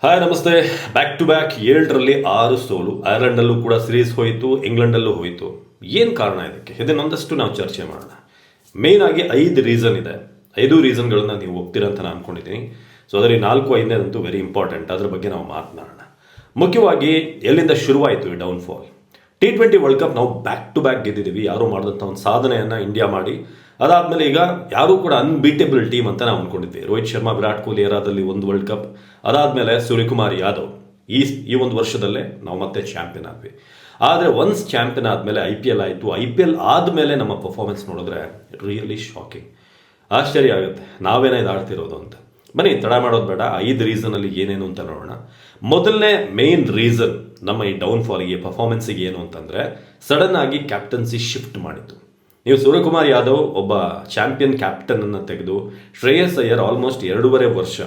Hi ನಮಸ್ತೆ. Back to back 7ರಲ್ಲಿ 6 ಸೋಲು. ಐರ್ಲೆಂಡಲ್ಲೂ ಕೂಡ ಸೀರೀಸ್ ಹೋಯಿತು, ಇಂಗ್ಲೆಂಡಲ್ಲೂ ಹೋಯಿತು. ಏನು ಕಾರಣ ಇದಕ್ಕೆ? ಇದನ್ನೊಂದಷ್ಟು ನಾವು ಚರ್ಚೆ ಮಾಡೋಣ. ಮೇಯ್ನ್ ಆಗಿ 5 ರೀಸನ್ ಇದೆ. 5 ರೀಸನ್ಗಳನ್ನ ನೀವು ಒಪ್ತೀರಾ ಅಂತ ನಾನು ಅನ್ಕೊಂಡಿದ್ದೀನಿ. ಸೊ ಅದರಲ್ಲಿ 4-5ನೇದಂತೂ ವೆರಿ ಇಂಪಾರ್ಟೆಂಟ್. ಅದ್ರ ಬಗ್ಗೆ ನಾವು ಮಾತನಾಡೋಣ. ಮುಖ್ಯವಾಗಿ ಎಲ್ಲಿಂದ ಶುರುವಾಯಿತು ಈ ಡೌನ್ಫಾಲ್? T20 ವರ್ಲ್ಡ್ ಕಪ್ ನಾವು ಬ್ಯಾಕ್ ಟು ಬ್ಯಾಕ್ ಗೆದ್ದಿದ್ದೀವಿ. ಯಾರು ಮಾಡಿದಂಥ ಒಂದು ಸಾಧನೆಯನ್ನು ಇಂಡಿಯಾ ಮಾಡಿ, ಅದಾದಮೇಲೆ ಈಗ ಯಾರೂ ಕೂಡ ಅನ್ಬೀಟೇಬಲ್ ಟೀಮ್ ಅಂತ ನಾವು ಅಂದ್ಕೊಂಡಿದ್ವಿ. ರೋಹಿತ್ ಶರ್ಮಾ, ವಿರಾಟ್ ಕೊಹ್ಲಿ ಏರಾದಲ್ಲಿ ಒಂದು ವರ್ಲ್ಡ್ ಕಪ್, ಅದಾದಮೇಲೆ ಸೂರ್ಯಕುಮಾರ್ ಯಾದವ್. ಈ ಒಂದು ವರ್ಷದಲ್ಲೇ ನಾವು ಮತ್ತೆ ಚಾಂಪಿಯನ್ ಆದ್ವಿ. ಆದರೆ ಒನ್ಸ್ ಚಾಂಪಿಯನ್ ಆದಮೇಲೆ IPL ಆಯಿತು. IPL ಆದಮೇಲೆ ನಮ್ಮ ಪರ್ಫಾರ್ಮೆನ್ಸ್ ನೋಡಿದ್ರೆ ರಿಯಲಿ ಶಾಕಿಂಗ್. ಆಶ್ಚರ್ಯ ಆಗುತ್ತೆ, ನಾವೇನೇ ಇದು ಆಡ್ತಿರೋದು ಅಂತ. ಬನ್ನಿ, ತಡ ಮಾಡೋದು ಬೇಡ. 5 ರೀಸನಲ್ಲಿ ಏನೇನು ಅಂತ ನೋಡೋಣ. ಮೊದಲನೇ ಮೇನ್ ರೀಸನ್ ನಮ್ಮ ಈ ಡೌನ್ಫಾಲಿಗೆ, ಪರ್ಫಾರ್ಮೆನ್ಸಿಗೆ ಏನು ಅಂತಂದರೆ, ಸಡನ್ ಆಗಿ ಕ್ಯಾಪ್ಟನ್ಸಿ ಶಿಫ್ಟ್ ಮಾಡಿತ್ತು. ನೀವು ಸೂರ್ಯಕುಮಾರ್ ಯಾದವ್ ಒಬ್ಬ ಚಾಂಪಿಯನ್ ಕ್ಯಾಪ್ಟನನ್ನು ತೆಗೆದು, ಶ್ರೇಯಸ್ ಅಯ್ಯರ್ ಆಲ್ಮೋಸ್ಟ್ 2.5 ವರ್ಷ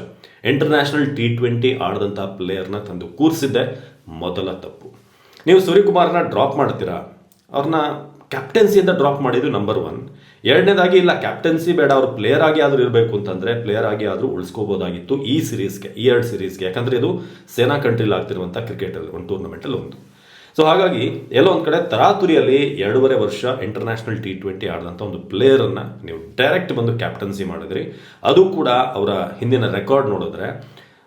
ಇಂಟರ್ನ್ಯಾಷನಲ್ T20 ಆಡಿದಂಥ ಪ್ಲೇಯರ್ನ ತಂದು ಕೂರಿಸಿದ್ದೆ ಮೊದಲ ತಪ್ಪು. ನೀವು ಸೂರ್ಯಕುಮಾರ್ನ ಡ್ರಾಪ್ ಮಾಡ್ತೀರಾ, ಅವ್ರನ್ನ ಕ್ಯಾಪ್ಟನ್ಸಿಯಿಂದ ಡ್ರಾಪ್ ಮಾಡಿದ್ದು ನಂಬರ್ 1. ಎರಡನೇದಾಗಿ, ಇಲ್ಲ ಕ್ಯಾಪ್ಟನ್ಸಿ ಬೇಡ, ಅವರು ಪ್ಲೇಯರ್ ಆಗಿ ಆದರೂ ಇರಬೇಕು ಅಂತಂದರೆ ಪ್ಲೇಯರ್ ಆಗಿ ಆದರೂ ಉಳಿಸ್ಕೋಬೋದಾಗಿತ್ತು ಈ ಸೀರೀಸ್ಗೆ, ಈ 2 ಸೀರೀಸ್ಗೆ. ಯಾಕಂದರೆ ಇದು ಸೇನಾ ಕಂಟ್ರಿಲಿ ಆಗ್ತಿರುವಂಥ ಕ್ರಿಕೆಟಲ್ಲಿ ಒಂದು ಟೂರ್ನಮೆಂಟಲ್ಲಿ ಒಂದು. ಸೊ ಹಾಗಾಗಿ ಎಲ್ಲೋ ಒಂದು ಕಡೆ ತರಾತುರಿಯಲ್ಲಿ 2.5 ವರ್ಷ ಇಂಟರ್ನ್ಯಾಷನಲ್ T20 ಆಡಿದಂಥ ಒಂದು ಪ್ಲೇಯರನ್ನು ನೀವು ಡೈರೆಕ್ಟ್ ಬಂದು ಕ್ಯಾಪ್ಟನ್ಸಿ ಮಾಡಿದ್ರಿ. ಅದು ಕೂಡ ಅವರ ಹಿಂದಿನ ರೆಕಾರ್ಡ್ ನೋಡಿದ್ರೆ,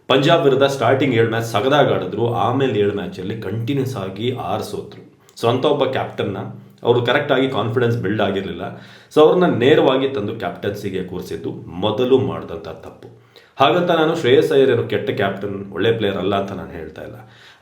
ಪಂಜಾಬ್ ವಿರುದ್ಧ ಸ್ಟಾರ್ಟಿಂಗ್ 7 ಮ್ಯಾಚ್ ಸಗದಾಗಿ ಆಡಿದ್ರು, ಆಮೇಲೆ 7 ಮ್ಯಾಚಲ್ಲಿ ಕಂಟಿನ್ಯೂಸ್ ಆಗಿ 6 ಸೋತ್ರು. ಸೊ ಅಂಥ ಒಬ್ಬ ಕ್ಯಾಪ್ಟನ್ನ ಅವರು ಕರೆಕ್ಟಾಗಿ ಕಾನ್ಫಿಡೆನ್ಸ್ ಬಿಲ್ಡ್ ಆಗಿರಲಿಲ್ಲ. ಸೊ ಅವ್ರನ್ನ ನೇರವಾಗಿ ತಂದು ಕ್ಯಾಪ್ಟನ್ಸಿಗೆ ಕೂರಿಸಿದ್ದು ಮೊದಲು ಮಾಡಿದಂಥ ತಪ್ಪು. ಹಾಗಂತ ನಾನು ಶ್ರೇಯಸ್ ಅಯ್ಯರ್ ಏನು ಕೆಟ್ಟ ಕ್ಯಾಪ್ಟನ್, ಒಳ್ಳೆ ಪ್ಲೇಯರ್ ಅಲ್ಲ ಅಂತ ನಾನು ಹೇಳ್ತಾ ಇಲ್ಲ.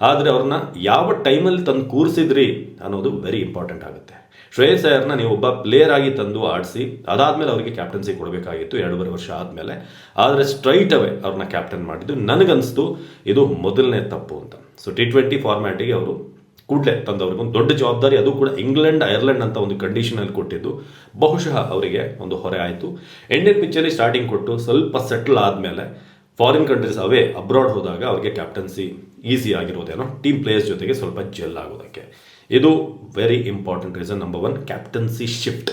ಆದರೆ ಅವ್ರನ್ನ ಯಾವ ಟೈಮಲ್ಲಿ ತಂದು ಕೂರಿಸಿದ್ರಿ ಅನ್ನೋದು ವೆರಿ ಇಂಪಾರ್ಟೆಂಟ್ ಆಗುತ್ತೆ. ಶ್ರೇಯಸ್ ಅಯ್ಯರ್ನ ನೀವು ಒಬ್ಬ ಪ್ಲೇಯರ್ ಆಗಿ ತಂದು ಆಡಿಸಿ, ಅದಾದಮೇಲೆ ಅವರಿಗೆ ಕ್ಯಾಪ್ಟನ್ಸಿ ಕೊಡಬೇಕಾಗಿತ್ತು 2.5 ವರ್ಷ ಆದಮೇಲೆ. ಆದರೆ ಸ್ಟ್ರೈಟ್ ಅವೇ ಅವ್ರನ್ನ ಕ್ಯಾಪ್ಟನ್ ಮಾಡಿದ್ದು ನನಗನ್ನಿಸ್ತು ಇದು ಮೊದಲನೇ ತಪ್ಪು ಅಂತ. ಸೊ T20 ಫಾರ್ಮ್ಯಾಟಿಗೆ ಅವರು ಕೂಡಲೇ ತಂದವ್ರಿಗೆ ಒಂದು ದೊಡ್ಡ ಜವಾಬ್ದಾರಿ, ಅದು ಕೂಡ ಇಂಗ್ಲೆಂಡ್ ಐರ್ಲೆಂಡ್ ಅಂತ ಒಂದು ಕಂಡೀಷನಲ್ಲಿ ಕೊಟ್ಟಿದ್ದು ಬಹುಶಃ ಅವರಿಗೆ ಒಂದು ಹೊರೆ ಆಯಿತು. ಇಂಡಿಯನ್ ಪಿಚ್ಚಲ್ಲಿ ಸ್ಟಾರ್ಟಿಂಗ್ ಕೊಟ್ಟು ಸ್ವಲ್ಪ ಸೆಟ್ಲ್ ಆದಮೇಲೆ ಫಾರಿನ್ ಕಂಟ್ರೀಸ್ ಅಬ್ರಾಡ್ ಹೋದಾಗ ಅವ್ರಿಗೆ ಕ್ಯಾಪ್ಟನ್ಸಿ ಈಸಿ ಆಗಿರೋದೇನೋ, ಟೀಮ್ ಪ್ಲೇಯರ್ಸ್ ಜೊತೆಗೆ ಸ್ವಲ್ಪ ಜೆಲ್ ಆಗೋದಕ್ಕೆ. ಇದು very important reason number 1, captaincy shift.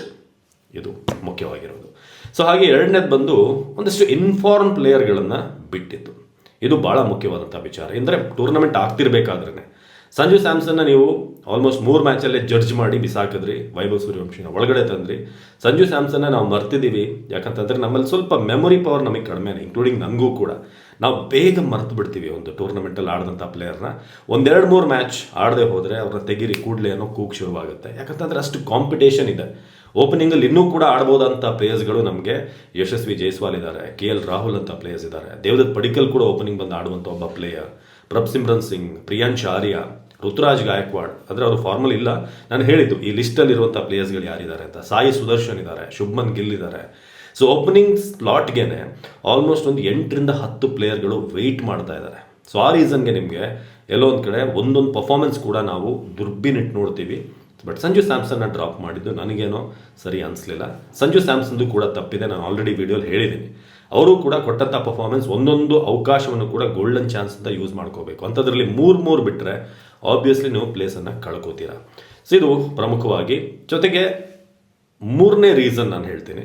ಇದು ಮುಖ್ಯವಾಗಿರೋದು. ಸೊ ಹಾಗೆ ಎರಡನೇದು ಬಂದು ಒಂದಷ್ಟು ಇನ್ಫಾರ್ಮ್ ಪ್ಲೇಯರ್ಗಳನ್ನು ಬಿಟ್ಟಿತ್ತು. ಇದು ಭಾಳ ಮುಖ್ಯವಾದಂಥ ವಿಚಾರ. ಅಂದರೆ ಟೂರ್ನಮೆಂಟ್ ಆಗ್ತಿರ್ಬೇಕಾದ್ರೇ ಸಂಜು ಸ್ಯಾಮ್ಸನ್ನ ನೀವು ಆಲ್ಮೋಸ್ಟ್ 3 ಮ್ಯಾಚಲ್ಲೇ ಜಡ್ಜ್ ಮಾಡಿ ಬಿಸಾಕಿದ್ರಿ. ವೈಭವ್ ಸೂರ್ಯವಂಶಿನ ಒಳಗಡೆ ತಂದ್ರಿ. ಸಂಜು ಸ್ಯಾಮ್ಸನ್ನ ನಾವು ಮರ್ತಿದ್ದೀವಿ, ಯಾಕಂತಂದರೆ ನಮ್ಮಲ್ಲಿ ಸ್ವಲ್ಪ ಮೆಮೊರಿ ಪವರ್ ನಮಗೆ ಕಡಿಮೆನೇ, ಇನ್ಕ್ಲೂಡಿಂಗ್ ನನಗೂ ಕೂಡ. ನಾವು ಬೇಗ ಮರ್ತು ಬಿಡ್ತೀವಿ ಒಂದು ಟೂರ್ನಮೆಂಟಲ್ಲಿ ಆಡಿದಂಥ ಪ್ಲೇಯರ್ನ. 1-2-3 ಮ್ಯಾಚ್ ಆಡದೆ ಹೋದರೆ ಅವ್ರನ್ನ ತೆಗೀರಿ ಕೂಡಲೇ ಅನ್ನೋ ಕೂಗು ಶುರುವಾಗುತ್ತೆ. ಯಾಕಂತಂದರೆ ಅಷ್ಟು ಕಾಂಪಿಟೇಷನ್ ಇದೆ. ಓಪನಿಂಗಲ್ಲಿ ಇನ್ನೂ ಕೂಡ ಆಡ್ಬೋದಂಥ ಪ್ಲೇಯರ್ಸ್ಗಳು ನಮಗೆ ಯಶಸ್ವಿ ಜೈಸ್ವಾಲ್ ಇದ್ದಾರೆ, KL ರಾಹುಲ್ ಅಂತ ಪ್ಲೇಯರ್ಸ್ ಇದ್ದಾರೆ, ದೇವದತ್ ಪಡಿಕ್ಕಲ್ ಕೂಡ ಓಪನಿಂಗ್ ಬಂದು ಆಡುವಂಥ ಒಬ್ಬ ಪ್ಲೇಯರ್, ಪ್ರಭ್ಸಿಮ್ರನ್ ಸಿಂಗ್, ಪ್ರಿಯಾಂಶ್ ಆರ್ಯ, ಋತುರಾಜ್ ಗಾಯಕ್ವಾಡ್. ಅಂದರೆ ಅವರು ಫಾರ್ಮಲ್ ಇಲ್ಲ, ನಾನು ಹೇಳಿದ್ದು ಈ ಲಿಸ್ಟಲ್ಲಿರುವಂಥ ಪ್ಲೇಯರ್ಸ್ಗಳು ಯಾರಿದ್ದಾರೆ ಅಂತ. ಸಾಯಿ ಸುದರ್ಶನ್ ಇದ್ದಾರೆ, ಶುಭ್ಮನ್ ಗಿಲ್ ಇದ್ದಾರೆ. ಸೊ ಓಪನಿಂಗ್ ಸ್ಲಾಟ್ಗೆ ಆಲ್ಮೋಸ್ಟ್ ಒಂದು 8-10 ಪ್ಲೇಯರ್ಗಳು ವೆಯ್ಟ್ ಮಾಡ್ತಾ ಇದ್ದಾರೆ. ಸೊ ಆ ರೀಸನ್ಗೆ ನಿಮಗೆ ಎಲ್ಲೋ ಒಂದು ಕಡೆ ಒಂದೊಂದು ಪರ್ಫಾರ್ಮೆನ್ಸ್ ಕೂಡ ನಾವು ದುರ್ಬಿನಿಟ್ಟು ನೋಡ್ತೀವಿ. ಬಟ್ ಸಂಜು ಸ್ಯಾಮ್ಸನ್ನ ಡ್ರಾಪ್ ಮಾಡಿದ್ದು ನನಗೇನೋ ಸರಿ ಅನಿಸ್ಲಿಲ್ಲ. ಸಂಜು ಸ್ಯಾಮ್ಸನ್ದು ಕೂಡ ತಪ್ಪಿದೆ, ನಾನು ಆಲ್ರೆಡಿ ವಿಡಿಯೋಲಿ ಹೇಳಿದ್ದೀನಿ. ಅವರು ಕೂಡ ಕೊಟ್ಟಂಥ ಪರ್ಫಾರ್ಮೆನ್ಸ್, ಒಂದೊಂದು ಅವಕಾಶವನ್ನು ಕೂಡ ಗೋಲ್ಡನ್ ಚಾನ್ಸ್ ಅಂತ ಯೂಸ್ ಮಾಡ್ಕೋಬೇಕು. ಅಂಥದ್ರಲ್ಲಿ 3 ಬಿಟ್ಟರೆ ಆಬ್ವಿಯಸ್ಲಿ ನೀವು ಪ್ಲೇಸನ್ನು ಕಳ್ಕೋತೀರಾ. ಸೊ ಇದು ಪ್ರಮುಖವಾಗಿ. ಜೊತೆಗೆ 3ನೇ ರೀಸನ್ ನಾನು ಹೇಳ್ತೀನಿ,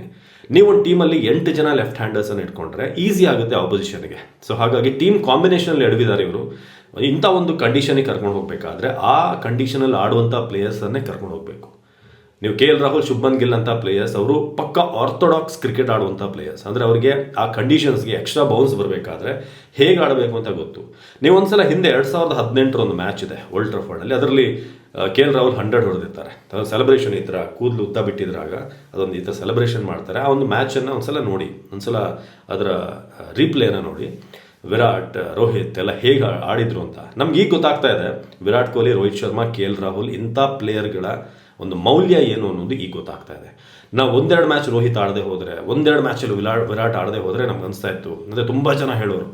ನೀವು ಒಂದು ಟೀಮಲ್ಲಿ 8 ಜನ ಲೆಫ್ಟ್ ಹ್ಯಾಂಡರ್ಸನ್ನು ಇಟ್ಕೊಂಡ್ರೆ ಈಸಿ ಆಗುತ್ತೆ ಆಪೋಸಿಷನ್ಗೆ. ಸೊ ಹಾಗಾಗಿ ಟೀಮ್ ಕಾಂಬಿನೇಷನಲ್ಲಿ ಎಡವಿದ್ದಾರೆ ಇವರು. ಇಂಥ ಒಂದು ಕಂಡೀಷನಿಗೆ ಕರ್ಕೊಂಡು ಹೋಗಬೇಕಾದ್ರೆ ಆ ಕಂಡೀಷನಲ್ಲಿ ಆಡುವಂಥ ಪ್ಲೇಯರ್ಸನ್ನೇ ಕರ್ಕೊಂಡು ಹೋಗಬೇಕು. ನೀವು KL ರಾಹುಲ್, ಶುಭ್ಮನ್ ಗಿಲ್ ಅಂತ ಪ್ಲೇಯರ್ಸ್, ಅವರು ಪಕ್ಕ ಆರ್ಥೋಡಾಕ್ಸ್ ಕ್ರಿಕೆಟ್ ಆಡುವಂಥ ಪ್ಲೇಯರ್ಸ್. ಅಂದರೆ ಅವರಿಗೆ ಆ ಕಂಡೀಷನ್ಸ್ಗೆ ಎಕ್ಸ್ಟ್ರಾ ಬೌನ್ಸ್ ಬರಬೇಕಾದ್ರೆ ಹೇಗೆ ಆಡಬೇಕು ಅಂತ ಗೊತ್ತು. ನೀವು ಒಂದ್ಸಲ ಹಿಂದೆ 2018 ಒಂದು ಮ್ಯಾಚ್ ಇದೆ ಓಲ್ಡ್ ಟ್ರಾಫರ್ಡಲ್ಲಿ, ಅದರಲ್ಲಿ KL ರಾಹುಲ್ 100 ಹೊಡೆದಿರ್ತಾರೆ. ಅದೊಂದು ಸೆಲೆಬ್ರೇಷನ್, ಈ ಥರ ಕೂದಲು ಉದ್ದ ಬಿಟ್ಟಿದ್ರಾಗ ಅದೊಂದು ಈ ಥರ ಸೆಲೆಬ್ರೇಷನ್ ಮಾಡ್ತಾರೆ. ಆ ಒಂದು ಮ್ಯಾಚನ್ನು ಒಂದ್ಸಲ ನೋಡಿ, ಒಂದ್ಸಲ ಅದರ ರೀಪ್ಲೇನ ನೋಡಿ. ವಿರಾಟ್, ರೋಹಿತ್ ಎಲ್ಲ ಹೇಗೆ ಆಡಿದ್ರು ಅಂತ ನಮ್ಗೆ ಈಗ ಗೊತ್ತಾಗ್ತಾ ಇದೆ. ವಿರಾಟ್ ಕೊಹ್ಲಿ, ರೋಹಿತ್ ಶರ್ಮಾ, KL ರಾಹುಲ್ ಇಂಥ ಪ್ಲೇಯರ್ಗಳ ಒಂದು ಮೌಲ್ಯ ಏನು ಅನ್ನೋದು ಈಗ ಗೊತ್ತಾಗ್ತಾ ಇದೆ. ನಾವು 1-2 ಮ್ಯಾಚ್ ರೋಹಿತ್ ಆಡದೆ ಹೋದರೆ, 1-2 ಮ್ಯಾಚಲ್ಲಿ ವಿರಾಟ್ ಆಡದೆ ಹೋದರೆ ನಮ್ಗೆ ಅನಿಸ್ತಾ ಇತ್ತು. ಅಂದರೆ ತುಂಬ ಜನ ಹೇಳೋರು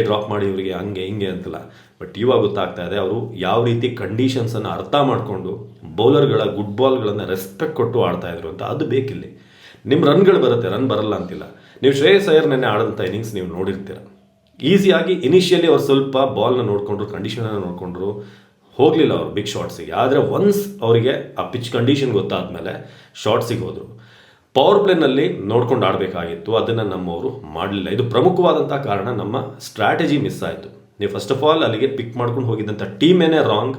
ಡ್ರಾಪ್ ಮಾಡಿ ಇವರಿಗೆ ಹಂಗೆ ಹಿಂಗೆ ಅಂತಲ್ಲ. ಬಟ್ ಇವಾಗ ಗೊತ್ತಾಗ್ತಾ ಇದೆ ಅವರು ಯಾವ ರೀತಿ ಕಂಡೀಷನ್ಸನ್ನು ಅರ್ಥ ಮಾಡಿಕೊಂಡು ಬೌಲರ್ಗಳ ಗುಡ್ ಬಾಲ್ಗಳನ್ನು ರೆಸ್ಪೆಕ್ಟ್ ಕೊಟ್ಟು ಆಡ್ತಾ ಇದ್ರು ಅಂತ. ಅದು ಬೇಕಿಲ್ಲಿ. ನಿಮ್ಮ ರನ್ಗಳು ಬರುತ್ತೆ, ರನ್ ಬರಲ್ಲ ಅಂತಿಲ್ಲ. ನೀವು ಶ್ರೇಯಸ್ ಅಯ್ಯರ್ ನೆನ್ನೆ ಆಡಿದಂಥ ಇನ್ನಿಂಗ್ಸ್ ನೀವು ನೋಡಿರ್ತೀರ. ಈಸಿಯಾಗಿ ಇನಿಷಿಯಲಿ ಅವ್ರು ಸ್ವಲ್ಪ ಬಾಲ್ನ ನೋಡಿಕೊಂಡ್ರು, ಕಂಡೀಷನನ್ನು ನೋಡಿಕೊಂಡ್ರು, ಹೋಗಲಿಲ್ಲ ಅವರು ಬಿಗ್ ಶಾಟ್ಸಿಗೆ. ಆದರೆ ಒನ್ಸ್ ಅವರಿಗೆ ಆ ಪಿಚ್ ಕಂಡೀಷನ್ ಗೊತ್ತಾದಮೇಲೆ ಶಾಟ್ಸಿಗೆ ಹೋದರು. ಪವರ್ ಪ್ಲೇನಲ್ಲಿ ನೋಡ್ಕೊಂಡು ಆಡಬೇಕಾಗಿತ್ತು, ಅದನ್ನು ನಮ್ಮವರು ಮಾಡಲಿಲ್ಲ. ಇದು ಪ್ರಮುಖವಾದಂಥ ಕಾರಣ, ನಮ್ಮ ಸ್ಟ್ರಾಟಜಿ ಮಿಸ್ ಆಯಿತು. ನೀವು ಫಸ್ಟ್ ಆಫ್ ಆಲ್ ಅಲ್ಲಿಗೆ ಪಿಕ್ ಮಾಡ್ಕೊಂಡು ಹೋಗಿದ್ದಂಥ ಟೀಮೇನೇ ರಾಂಗ್.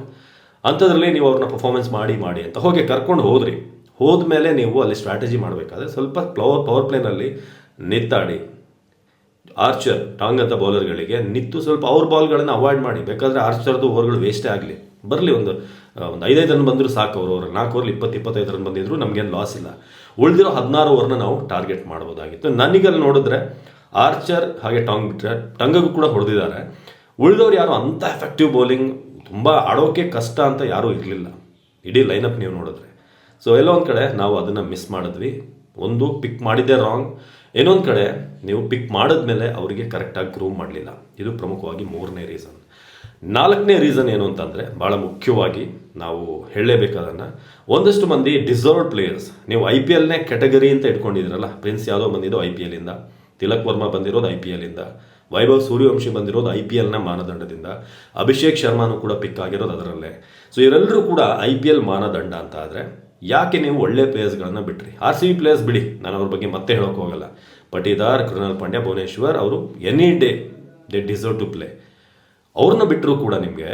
ಅಂಥದ್ರಲ್ಲಿ ನೀವು ಅವ್ರನ್ನ ಪರ್ಫಾರ್ಮೆನ್ಸ್ ಮಾಡಿ ಅಂತ ಹೋಗಿ ಕರ್ಕೊಂಡು ಹೋದ್ಮೇಲೆ ನೀವು ಅಲ್ಲಿ ಸ್ಟ್ರಾಟಜಿ ಮಾಡಬೇಕಾದ್ರೆ ಸ್ವಲ್ಪ ಪವರ್ ಪ್ಲೇನಲ್ಲಿ ನಿತ್ತಾಡಿ. ಆರ್ಚರ್ ಟಾಂಗ್ ಅಂತ ಬೌಲರ್ಗಳಿಗೆ ನಿತ್ತು ಸ್ವಲ್ಪ ಅವ್ರ ಬಾಲ್ಗಳನ್ನು ಅವಾಯ್ಡ್ ಮಾಡಿ. ಬೇಕಾದರೆ ಆರ್ಚರ್ದು ಓವರ್ಗಳು ವೇಸ್ಟೇ ಆಗಲಿ, ಬರಲಿ ಒಂದು 5 ರನ್ ಬಂದರೂ ಸಾಕು. ಅವರು 4 ಓವರ್ 20-25 ರನ್ ಬಂದಿದ್ರು ನಮಗೇನು ಲಾಸ್ ಇಲ್ಲ. ಉಳಿದಿರೋ 16 ಓವರ್ನ ನಾವು ಟಾರ್ಗೆಟ್ ಮಾಡ್ಬೋದಾಗಿತ್ತು. ನನಗಲ್ಲಿ ನೋಡಿದ್ರೆ ಆರ್ಚರ್ ಹಾಗೆ ಟಾಂಗ್ ಬಿಟ್ಟರೆ ಟಂಗಗೂ ಕೂಡ ಹೊಡೆದಿದ್ದಾರೆ. ಉಳಿದವ್ರು ಯಾರು ಅಂಥ ಎಫೆಕ್ಟಿವ್ ಬೌಲಿಂಗ್ ತುಂಬ ಆಡೋಕೆ ಕಷ್ಟ ಅಂತ ಯಾರೂ ಇರಲಿಲ್ಲ ಇಡೀ ಲೈನಪ್ ನೀವು ನೋಡಿದ್ರೆ. ಸೊ ಎಲ್ಲೋ ಒಂದು ಕಡೆ ನಾವು ಅದನ್ನು ಮಿಸ್ ಮಾಡಿದ್ವಿ. ಒಂದು ಪಿಕ್ ಮಾಡಿದ್ದೇ ರಾಂಗ್, ಇನ್ನೊಂದು ಕಡೆ ನೀವು ಪಿಕ್ ಮಾಡಿದ್ಮೇಲೆ ಅವರಿಗೆ ಕರೆಕ್ಟಾಗಿ ಗ್ರೂವ್ ಮಾಡಲಿಲ್ಲ. ಇದು ಪ್ರಮುಖವಾಗಿ 3ನೇ ರೀಸನ್. 4ನೇ ರೀಸನ್ ಏನು ಅಂತಂದರೆ ಭಾಳ ಮುಖ್ಯವಾಗಿ ನಾವು ಹೇಳಲೇಬೇಕಾದನ್ನು, ಒಂದಷ್ಟು ಮಂದಿ ಡಿಸರ್ವ್ಡ್ ಪ್ಲೇಯರ್ಸ್ ನೀವು IPLನೇ ಕೆಟಗರಿ ಅಂತ ಇಟ್ಕೊಂಡಿದ್ದೀರಲ್ಲ. ಪ್ರಿನ್ಸ್ ಯಾದವ್ ಬಂದಿದ್ದು IPLಯಿಂದ, ತಿಲಕ್ ವರ್ಮಾ ಬಂದಿರೋದು IPLಯಿಂದ, ವೈಭವ್ ಸೂರ್ಯವಂಶಿ ಬಂದಿರೋದು IPLನ ಮಾನದಂಡದಿಂದ, ಅಭಿಷೇಕ್ ಶರ್ಮಾನು ಕೂಡ ಪಿಕ್ ಆಗಿರೋದು ಅದರಲ್ಲೇ. ಸೊ ಇವರೆಲ್ಲರೂ ಕೂಡ IPL ಮಾನದಂಡ ಅಂತ ಆದರೆ ಯಾಕೆ ನೀವು ಒಳ್ಳೆ ಪ್ಲೇಯರ್ಸ್ಗಳನ್ನು ಬಿಟ್ರಿ? RCB ಪ್ಲೇಯರ್ಸ್ ಬಿಡಿ, ನಾನು ಅವ್ರ ಬಗ್ಗೆ ಮತ್ತೆ ಹೇಳೋಕೆ ಹೋಗಲ್ಲ. ಪಟೀದಾರ್, ಕೃಣಾಲ್ ಪಾಂಡ್ಯ, ಭುವನೇಶ್ವರ್ ಅವರು any day they deserve to play. ಅವ್ರನ್ನ ಬಿಟ್ಟರು ಕೂಡ ನಿಮಗೆ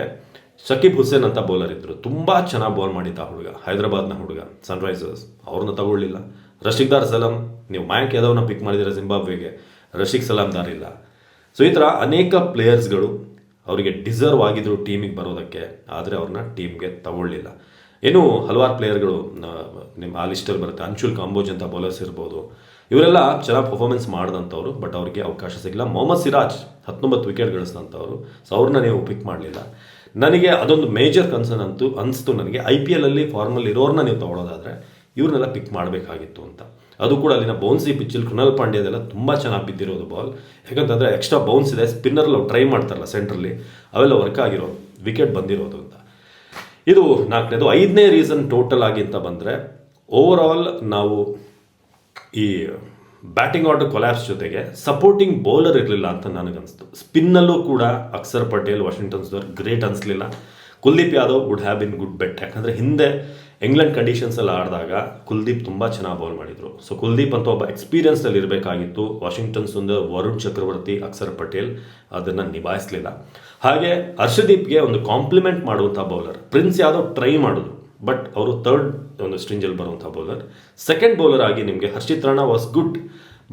ಶಕೀಬ್ ಹುಸೇನ್ ಅಂತ ಬೌಲರ್ ಇದ್ದರು, ತುಂಬ ಚೆನ್ನಾಗಿ ಬೌಲ್ ಮಾಡಿದ್ದ ಹುಡುಗ, ಹೈದರಾಬಾದ್ನ ಹುಡುಗ, ಸನ್ರೈಸರ್ಸ್, ಅವ್ರನ್ನ ತಗೊಳ್ಳಿಲ್ಲ. ರಶೀಕ್ದಾರ್ ಸಲಾಂ, ನೀವು ಮಯಾಂಕ್ ಯಾದವ್ನ ಪಿಕ್ ಮಾಡಿದ್ದೀರ ಜಿಂಬಾಬ್ವೆಗೆ, ರಶೀಕ್ ಸಲಾಂ ದಾರಿಲ್ಲ. ಸೊ ಈ ಥರ ಅನೇಕ ಪ್ಲೇಯರ್ಸ್ಗಳು ಅವರಿಗೆ ಡಿಸರ್ವ್ ಆಗಿದ್ರು ಟೀಮಿಗೆ ಬರೋದಕ್ಕೆ, ಆದರೆ ಅವ್ರನ್ನ ಟೀಮ್ಗೆ ತಗೊಳ್ಳಿಲ್ಲ. ಇನ್ನೂ ಹಲವಾರು ಪ್ಲೇಯರ್ಗಳು ನಿಮ್ಮ ಆ ಲಿಸ್ಟಲ್ಲಿ ಬರುತ್ತೆ. ಅಂಶುಲ್ ಕಾಂಬೋಜ್ ಅಂತ ಬೌಲರ್ಸ್ ಇರ್ಬೋದು, ಇವರೆಲ್ಲ ಚೆನ್ನಾಗಿ ಪರ್ಫಾರ್ಮೆನ್ಸ್ ಮಾಡಿದಂಥವ್ರು, ಬಟ್ ಅವ್ರಿಗೆ ಅವಕಾಶ ಸಿಗಲಿಲ್ಲ. ಮೊಹಮ್ಮದ್ ಸಿರಾಜ್ 19 ವಿಕೆಟ್ ಗಳಿಸಿದಂಥವ್ರು, ಸೊ ಅವ್ರನ್ನ ನೀವು ಪಿಕ್ ಮಾಡಲಿಲ್ಲ. ನನಗೆ ಅದೊಂದು ಮೇಜರ್ ಕನ್ಸರ್ನ್ ಅನಿಸ್ತು ನನಗೆ. IPLಲ್ಲಿ ಫಾರ್ಮಲ್ಲಿ ಇರೋರನ್ನ ನೀವು ತೊಗೊಳೋದಾದರೆ ಇವ್ರನ್ನೆಲ್ಲ ಪಿಕ್ ಮಾಡಬೇಕಾಗಿತ್ತು ಅಂತ. ಅದು ಕೂಡ ಅಲ್ಲಿನ ಬೌನ್ಸಿ ಪಿಚ್ಚಲ್ಲಿ ಕೃಣಾಲ್ ಪಾಂಡ್ಯದೆಲ್ಲ ತುಂಬ ಚೆನ್ನಾಗಿ ಬಿದ್ದಿರೋದು ಬಾಲ್. ಯಾಕಂತಂದರೆ ಎಕ್ಸ್ಟ್ರಾ ಬೌನ್ಸ್ ಇದೆ, ಸ್ಪಿನ್ನರ್ಲ್ಲಿ ಟ್ರೈ ಮಾಡ್ತಾರಲ್ಲ ಸೆಂಟ್ರಲ್ಲಿ, ಅವೆಲ್ಲ ವರ್ಕ್ ಆಗಿರೋದು, ವಿಕೆಟ್ ಬಂದಿರೋದು ಅಂತ. ಇದು 4ನೇದು. 5ನೇ ರೀಸನ್ ಟೋಟಲ್ ಆಗಿ ಅಂತ ಬಂದರೆ, ಓವರ್ ಆಲ್ ನಾವು ಈ ಬ್ಯಾಟಿಂಗ್ ಆರ್ಡರ್ ಕೊಲ್ಯಾಪ್ಸ್ ಜೊತೆಗೆ ಸಪೋರ್ಟಿಂಗ್ ಬೌಲರ್ ಇರಲಿಲ್ಲ ಅಂತ ನನಗನ್ನಿಸ್ತು. ಸ್ಪಿನ್ನಲ್ಲೂ ಕೂಡ ಅಕ್ಷರ್ ಪಟೇಲ್, ವಾಷಿಂಗ್ಟನ್ ಸುಂದರ್ ಗ್ರೇಟ್ ಅನಿಸ್ಲಿಲ್ಲ. Kuldeep Yadav would have been good bet, ಯಾಕಂದರೆ ಹಿಂದೆ ಇಂಗ್ಲೆಂಡ್ ಕಂಡೀಷನ್ಸಲ್ಲಿ ಆಡಿದಾಗ ಕುಲ್ದೀಪ್ ತುಂಬ ಚೆನ್ನಾಗಿ ಬೌಲ್ ಮಾಡಿದರು. ಸೊ ಕುಲ್ದೀಪ್ ಅಂತ ಒಬ್ಬ ಎಕ್ಸ್ಪೀರಿಯನ್ಸ್ನಲ್ಲಿ ಇರಬೇಕಾಗಿತ್ತು. ವಾಷಿಂಗ್ಟನ್ ಸುಂದರ್, ವರುಣ್ ಚಕ್ರವರ್ತಿ, ಅಕ್ಷರ್ ಪಟೇಲ್ ಅದನ್ನು ನಿಭಾಯಿಸಲಿಲ್ಲ. ಹಾಗೆ ಹರ್ಷದೀಪ್ಗೆ ಒಂದು ಕಾಂಪ್ಲಿಮೆಂಟ್ ಮಾಡುವಂಥ ಬೌಲರ್ ಪ್ರಿನ್ಸ್ ಯಾದವ್ ಟ್ರೈ ಮಾಡಿದ್ರು, ಬಟ್ ಅವರು ಥರ್ಡ್ ಒಂದು ಸ್ಟ್ರಿಂಜಲ್ಲಿ ಬರುವಂಥ ಬೌಲರ್. ಸೆಕೆಂಡ್ ಬೌಲರ್ ಆಗಿ ನಿಮಗೆ Harshit Rana was good,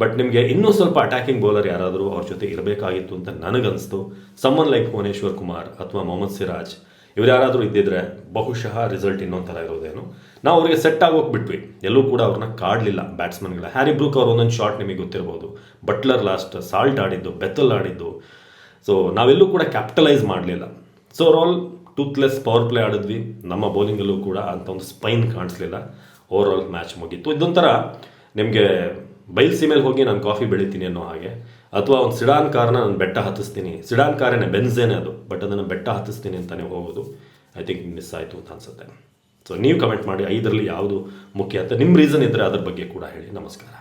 but ನಿಮಗೆ ಇನ್ನೂ ಸ್ವಲ್ಪ ಅಟ್ಯಾಕಿಂಗ್ ಬೌಲರ್ ಯಾರಾದರೂ ಅವ್ರ ಜೊತೆ ಇರಬೇಕಾಗಿತ್ತು ಅಂತ ನನಗನ್ನಿಸ್ತು. ಸಮ್ಮನ್ ಲೈಕ್ ಭುವನೇಶ್ವರ್ ಕುಮಾರ್ ಅಥವಾ ಮೊಹಮ್ಮದ್ ಸಿರಾಜ್, ಇವ್ರು ಯಾರಾದರೂ ಇದ್ದಿದ್ರೆ ಬಹುಶಃ ರಿಸಲ್ಟ್ ಇನ್ನೊಂದು ಥರ ಇರೋದೇನು. ನಾವು ಅವರಿಗೆ ಸೆಟ್ ಆಗೋಗಿ ಬಿಟ್ವಿ, ಎಲ್ಲೂ ಕೂಡ ಅವ್ರನ್ನ ಕಾಡಲಿಲ್ಲ ಬ್ಯಾಟ್ಸ್ಮನ್ಗಳ. ಹ್ಯಾರಿ ಬ್ರೂಕ್ ಅವ್ರ ಒಂದೊಂದು ಶಾಟ್ ನಿಮಗೆ ಗೊತ್ತಿರ್ಬೋದು, ಬಟ್ಲರ್ ಲಾಸ್ಟ್, ಸಾಲ್ಟ್ ಆಡಿದ್ದು, ಬೆತ್ತಲ್ ಆಡಿದ್ದು. ಸೊ ನಾವೆಲ್ಲೂ ಕೂಡ ಕ್ಯಾಪಿಟಲೈಸ್ ಮಾಡಲಿಲ್ಲ. So over all toothless power play ಆಡಿದ್ವಿ. ನಮ್ಮ ಬೌಲಿಂಗಲ್ಲೂ ಕೂಡ ಅಂಥ ಒಂದು ಸ್ಪೈನ್ ಕಾಣಿಸ್ಲಿಲ್ಲ. ಓವರ್ ಆಲ್ ಮ್ಯಾಚ್ ಮುಗೀತು. ಇದೊಂಥರ ನಿಮಗೆ ಬಯಲ್ಸೀಮೇಲೆ ಹೋಗಿ ನಾನು ಕಾಫಿ ಬೆಳಿತೀನಿ ಅನ್ನೋ ಹಾಗೆ, ಅಥವಾ ಒಂದು ಸಿಡಾನ್ ಕಾರ್ನ ನಾನು ಬೆಟ್ಟ ಹತ್ತಿಸ್ತೀನಿ, ಸಿಡಾನ್ ಕಾರೇನೆ, ಬೆನ್ಝೇನೆ ಅದು, ಬಟ್ ಅದನ್ನು ಬೆಟ್ಟ ಹತ್ತಿಸ್ತೀನಿ ಅಂತಲೇ ಹೋಗೋದು ಐ ಥಿಂಕ್ ಮಿಸ್ ಆಯಿತು ಅಂತ ಅನ್ಸುತ್ತೆ. ಸೊ ನೀವು ಕಮೆಂಟ್ ಮಾಡಿ 5ರಲ್ಲಿ ಯಾವುದು ಮುಖ್ಯ ಅಂತ ನಿಮ್ಮ ರೀಸನ್ ಇದ್ದರೆ ಅದ್ರ ಬಗ್ಗೆ ಕೂಡ ಹೇಳಿ. ನಮಸ್ಕಾರ.